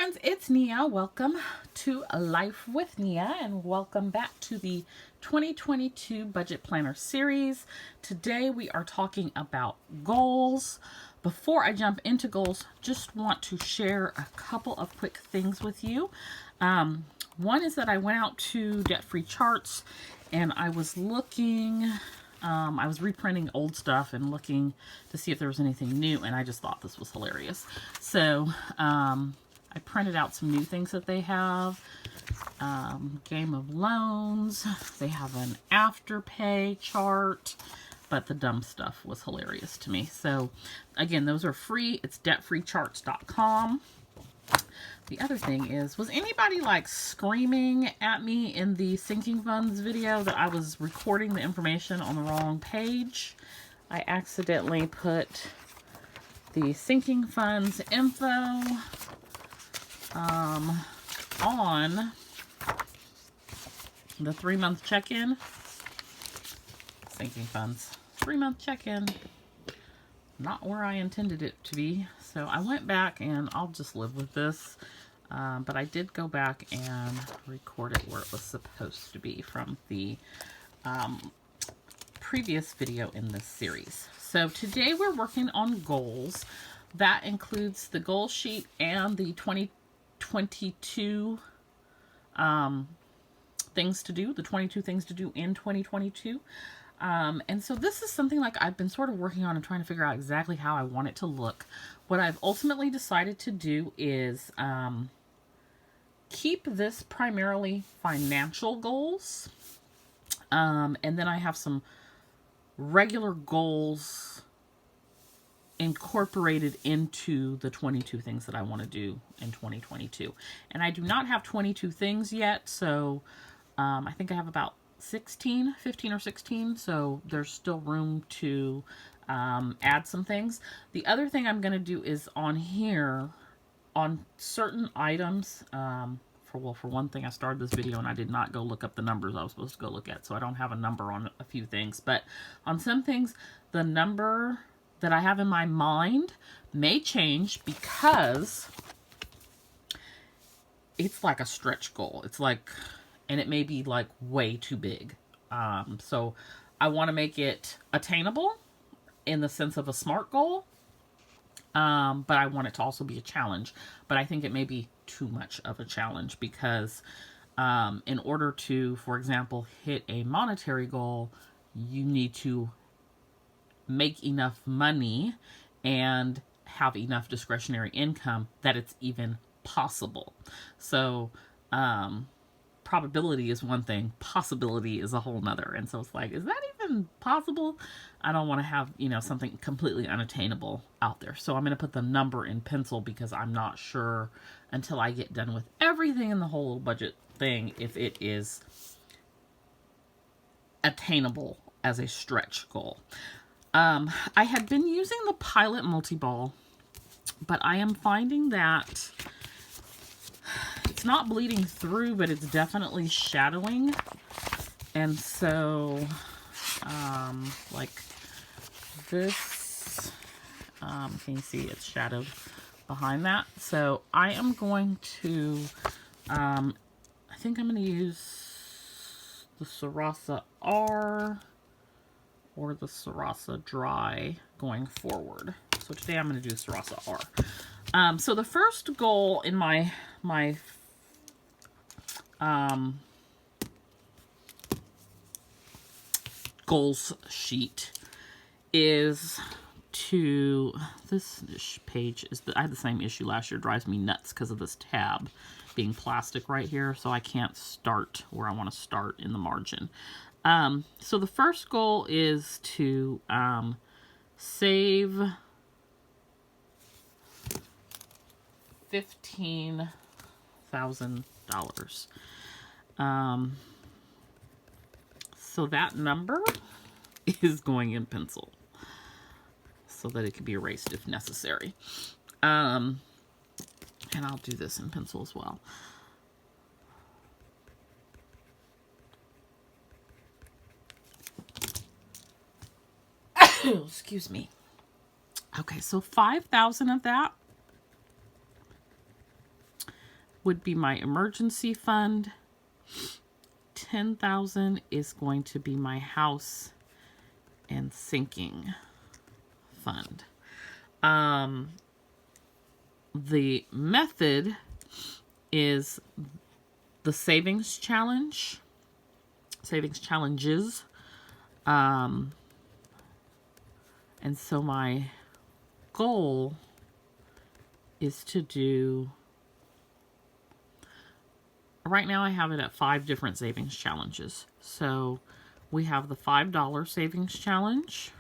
friends, it's Nia. Welcome to Life with Nia and welcome back to the 2022 Budget Planner series. Today we are talking about goals. Before I jump into goals, just want to share a couple of quick things with you. One is that I went out to Debt Free Charts and I was looking, I was reprinting old stuff and looking to see if there was anything new, and I just thought this was hilarious. So, I printed out some new things that they have. Game of loans. They have an afterpay chart, but the dumb stuff was hilarious to me. So again, those are free. It's debtfreecharts.com. The other thing is, was anybody like screaming at me in the sinking funds video that I was recording the information on the wrong page? I accidentally put the sinking funds info on the 3-month check-in. Sinking funds 3-month check-in, not where I intended it to be. So I went back, and I'll just live with this, but I did go back and record it where it was supposed to be from the previous video in this series. So today we're working on goals. That includes the goal sheet and the 2022 things to do, the 22 things to do in 2022. And so this is something like I've been sort of working on and trying to figure out exactly how I want it to look. What I've ultimately decided to do is keep this primarily financial goals. And then I have some regular goals incorporated into the 22 things that I want to do in 2022. And I do not have 22 things yet, so I think I have about 15 or 16, so there's still room to add some things. The other thing I'm going to do is on here, on certain items, for one thing, I started this video and I did not go look up the numbers I was supposed to go look at, so I don't have a number on a few things. But on some things, the number that I have in my mind may change because it's like a stretch goal. It's like, and it may be like way too big. So I want to make it attainable in the sense of a SMART goal. But I want it to also be a challenge. But I think it may be too much of a challenge because in order to, for example, hit a monetary goal, you need to make enough money and have enough discretionary income that it's even possible. So, probability is one thing, possibility is a whole nother. And so it's like, is that even possible? I don't want to have, something completely unattainable out there. So I'm going to put the number in pencil because I'm not sure until I get done with everything in the whole budget thing if it is attainable as a stretch goal. I had been using the Pilot multi-ball, but I am finding that it's not bleeding through, but it's definitely shadowing. And so, like this, can you see it's shadowed behind that? So I am going to, I think I'm going to use the Sarasa R or the Sarasa Dry going forward. So today I'm going to do Sarasa R. So the first goal in my goals sheet is to, this page is, I had the same issue last year, drives me nuts because of this tab being plastic right here, so I can't start where I want to start in the margin. So the first goal is to save $15,000. So that number is going in pencil so that it can be erased if necessary. And I'll do this in pencil as well. Excuse me. Okay, so 5,000 of that would be my emergency fund. 10,000 is going to be my house and sinking fund. The method is the savings challenge, savings challenges. And so my goal is to do, right now I have it at 5 different savings challenges. So we have the $5 savings challenge.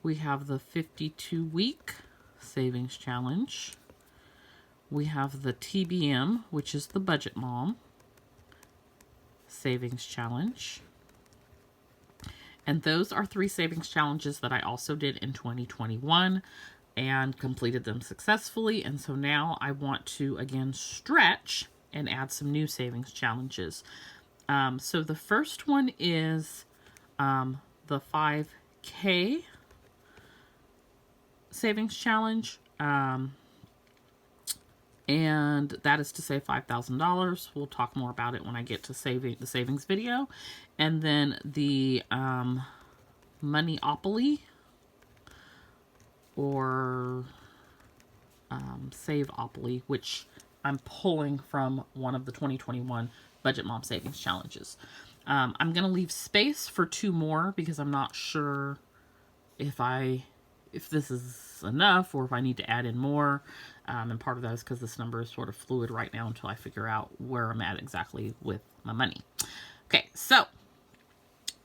We have the 52-week savings challenge. We have the TBM, which is the Budget Mom savings challenge. And those are 3 savings challenges that I also did in 2021 and completed them successfully. And so now I want to again stretch and add some new savings challenges. So the first one is the 5K savings challenge. And that is to save $5,000. We'll talk more about it when I get to the savings video. And then the Moneyopoly or Saveopoly, which I'm pulling from one of the 2021 Budget Mom Savings Challenges. I'm going to leave space for 2 more because I'm not sure if this is enough or if I need to add in more. And part of that is because this number is sort of fluid right now until I figure out where I'm at exactly with my money. Okay, so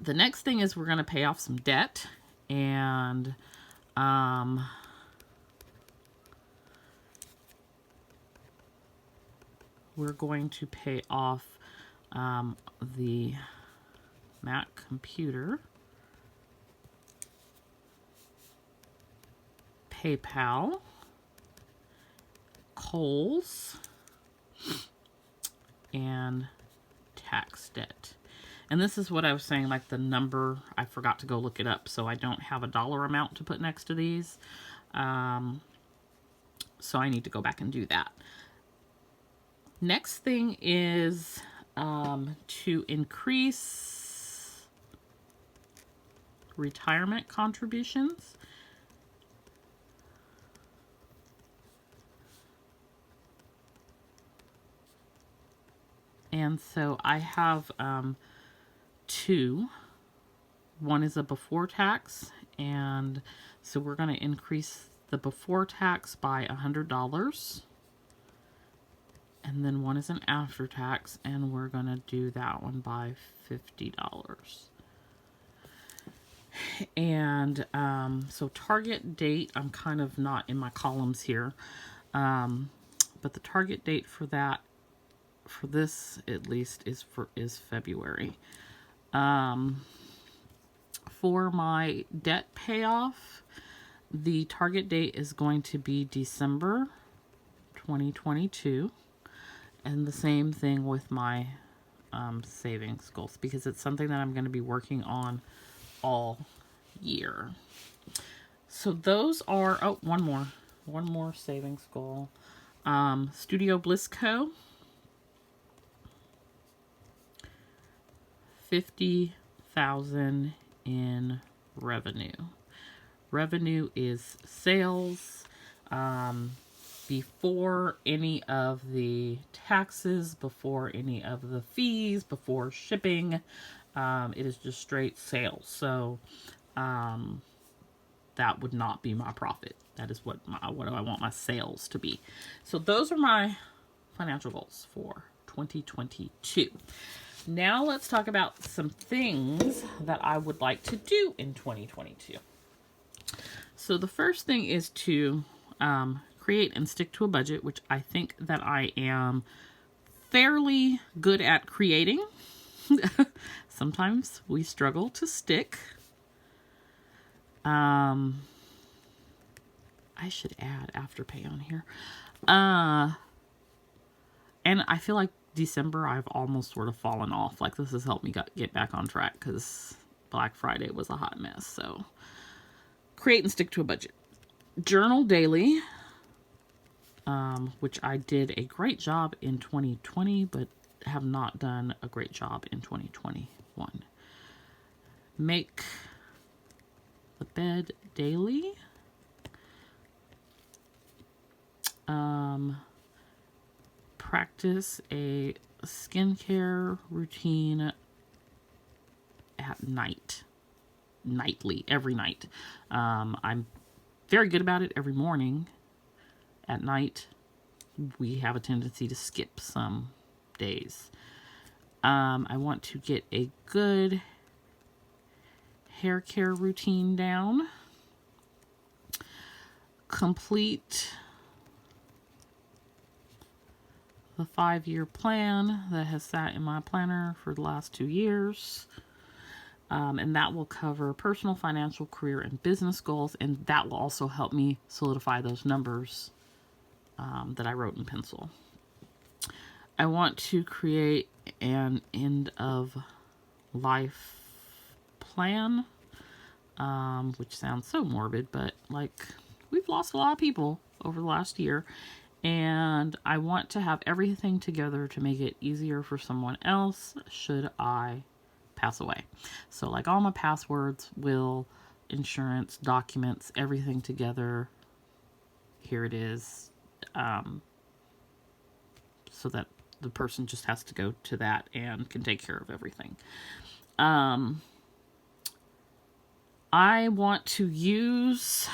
the next thing is we're going to pay off some debt. And we're going to pay off the Mac computer, PayPal, Kohl's, and tax debt. And this is what I was saying, like the number, I forgot to go look it up, so I don't have a dollar amount to put next to these. So I need to go back and do that. Next thing is to increase retirement contributions. And so I have 2. One is a before tax, and so we're going to increase the before tax by $100. And then one is an after tax, and we're going to do that one by $50. And so target date, I'm kind of not in my columns here, but the target date for that, for this at least, is February. For my debt payoff, the target date is going to be December 2022. And the same thing with my savings goals, because it's something that I'm going to be working on all year. So those are, oh, one more savings goal. Studio Bliss Co. 50,000 in revenue. Revenue is sales before any of the taxes, before any of the fees, before shipping. It is just straight sales. So that would not be my profit. That is what I want my sales to be. So those are my financial goals for 2022. Now let's talk about some things that I would like to do in 2022. So the first thing is to create and stick to a budget, which I think that I am fairly good at creating. Sometimes we struggle to stick. I should add Afterpay on here. And I feel like December I've almost sort of fallen off. Like this has helped me get back on track because Black Friday was a hot mess. So create and stick to a budget. Journal daily. which I did a great job in 2020, but have not done a great job in 2021. Make the bed daily. Practice a skincare routine at night. Nightly, every night. I'm very good about it every morning. At night, we have a tendency to skip some days. I want to get a good hair care routine down. Complete the 5-year plan that has sat in my planner for the last 2 years. And that will cover personal, financial, career, and business goals. And that will also help me solidify those numbers that I wrote in pencil. I want to create an end of life plan, which sounds so morbid, but like we've lost a lot of people over the last year, and I want to have everything together to make it easier for someone else should I pass away. So like all my passwords, will, insurance, documents, everything together. Here it is. So that the person just has to go to that and can take care of everything. I want to use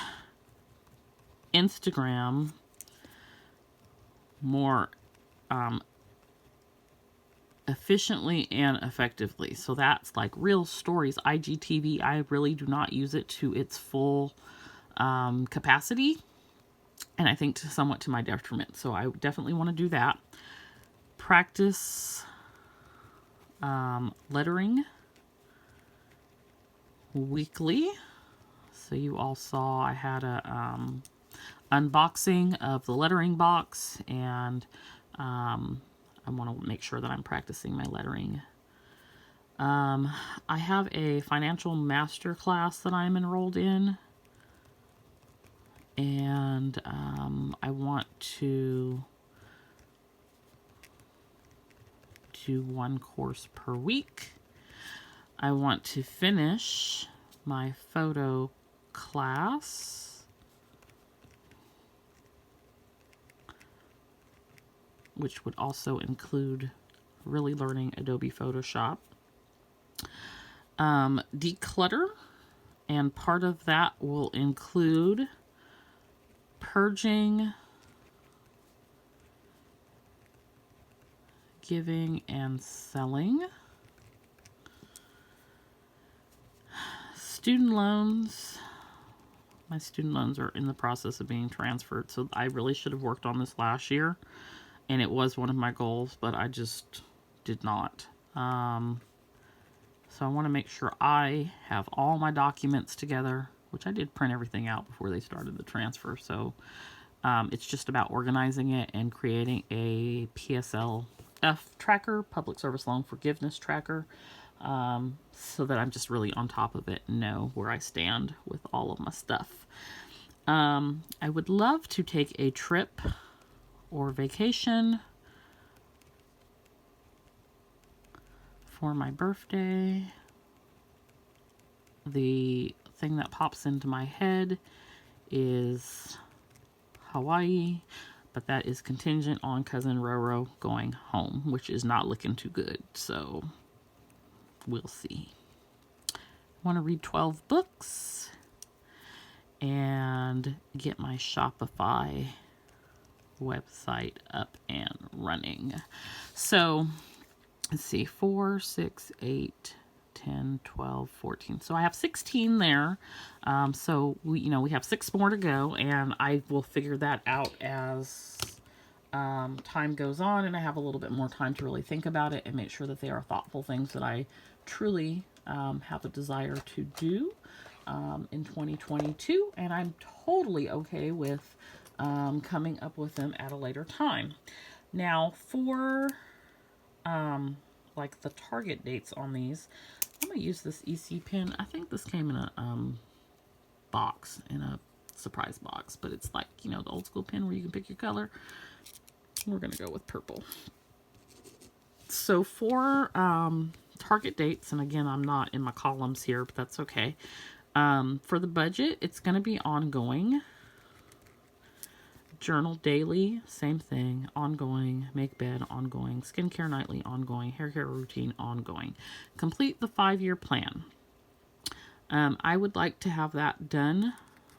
Instagram more efficiently and effectively. So that's like real stories, IGTV. I really do not use it to its full capacity. And I think somewhat to my detriment. So I definitely want to do that. Practice lettering weekly. So you all saw I had a unboxing of the lettering box, and I want to make sure that I'm practicing my lettering. I have a financial master class that I'm enrolled in, and I want to do 1 course per week. I want to finish my photo class, which would also include really learning Adobe Photoshop. Declutter, and part of that will include purging, giving, and selling. Student loans. My student loans are in the process of being transferred, so I really should have worked on this last year, and it was one of my goals, but I just did not. So I want to make sure I have all my documents together, which I did print everything out before they started the transfer. So it's just about organizing it and creating a PSLF tracker, Public Service Loan Forgiveness Tracker, so that I'm just really on top of it and know where I stand with all of my stuff. I would love to take a trip or vacation for my birthday. The thing that pops into my head is Hawaii, but that is contingent on cousin Roro going home, which is not looking too good, so we'll see. I want to read 12 books and get my Shopify website up and running. So let's see, 4, 6, 8, 10, 12, 14. So I have 16 there. So we have 6 more to go, and I will figure that out as time goes on, and I have a little bit more time to really think about it and make sure that they are thoughtful things that I truly have a desire to do in 2022, and I'm totally okay with coming up with them at a later time. Now for like the target dates on these, I'm gonna use this EC pen. I think this came in a box, in a surprise box, but it's like, you know, the old school pen where you can pick your color. We're going to go with purple. So for target dates, and again, I'm not in my columns here, but that's okay. For the budget, it's going to be ongoing. Journal daily, same thing, ongoing. Make bed, ongoing. Skincare nightly, ongoing. Hair care routine, ongoing. Complete the 5-year plan. I would like to have that done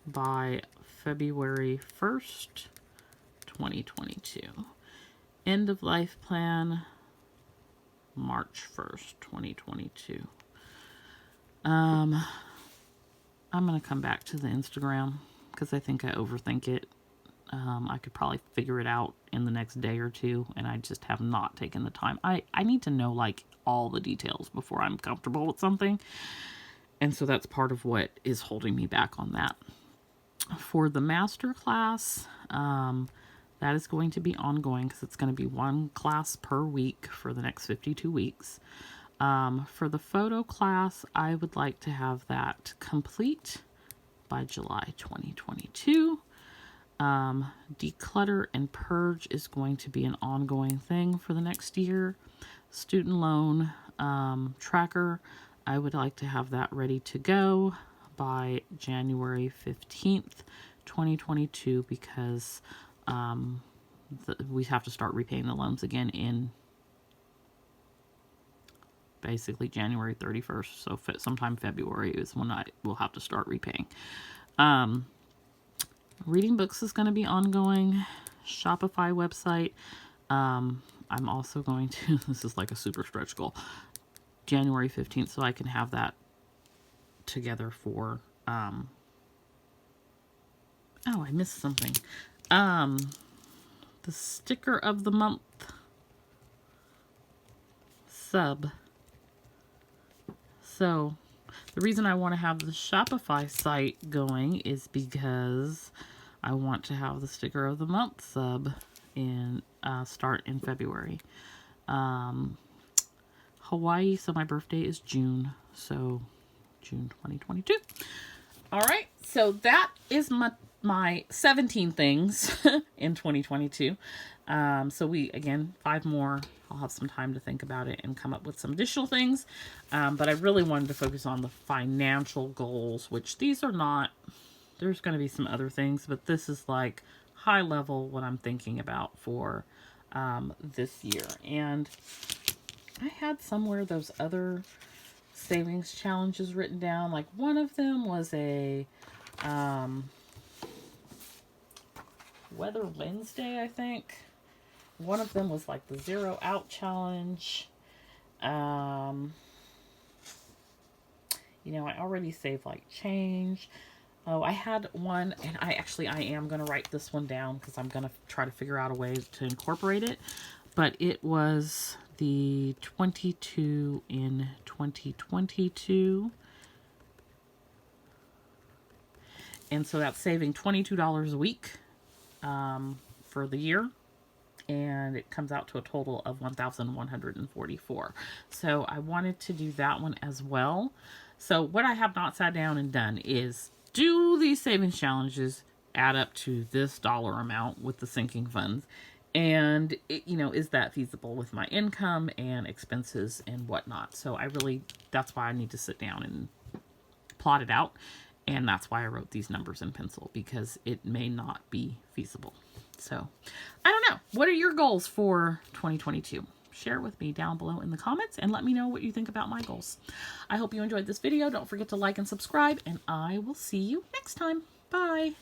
by February 1st, 2022. End of life plan, March 1st, 2022. I'm going to come back to the Instagram because I think I overthink it. I could probably figure it out in the next day or two, and I just have not taken the time. I need to know like all the details before I'm comfortable with something. And so that's part of what is holding me back on that. For the master class, that is going to be ongoing because it's going to be 1 class per week for the next 52 weeks. For the photo class, I would like to have that complete by July 2022. Declutter and purge is going to be an ongoing thing for the next year. Student loan tracker, I would like to have that ready to go by January 15th, 2022, because we have to start repaying the loans again in basically January 31st. So sometime February is when I will have to start repaying. Reading books is going to be ongoing. Shopify website. I'm also going to, this is like a super stretch goal, January 15th, so I can have that together for, oh, I missed something. The sticker of the month sub. So the reason I want to have the Shopify site going is because I want to have the sticker of the month sub in start in February. Hawaii, so my birthday is June, so June 2022. All right, so that is my 17 things in 2022. So we, again, 5 more. I'll have some time to think about it and come up with some additional things. But I really wanted to focus on the financial goals, which these are not, there's going to be some other things, but this is like high level what I'm thinking about for this year. And I had somewhere those other savings challenges written down. Like one of them was a Weather Wednesday, I think. One of them was like the 0 out challenge. You know, I already saved like change. Oh, I had one, and I am going to write this one down because I'm going to try to figure out a way to incorporate it. But it was the 22 in 2022. And so that's saving $22 a week for the year. And it comes out to a total of $1,144. So I wanted to do that one as well. So what I have not sat down and done is do these savings challenges add up to this dollar amount with the sinking funds? And, you know, is that feasible with my income and expenses and whatnot? So that's why I need to sit down and plot it out. And that's why I wrote these numbers in pencil, because it may not be feasible. So, I don't know. What are your goals for 2022? Share with me down below in the comments and let me know what you think about my goals. I hope you enjoyed this video. Don't forget to like and subscribe, and I will see you next time. Bye.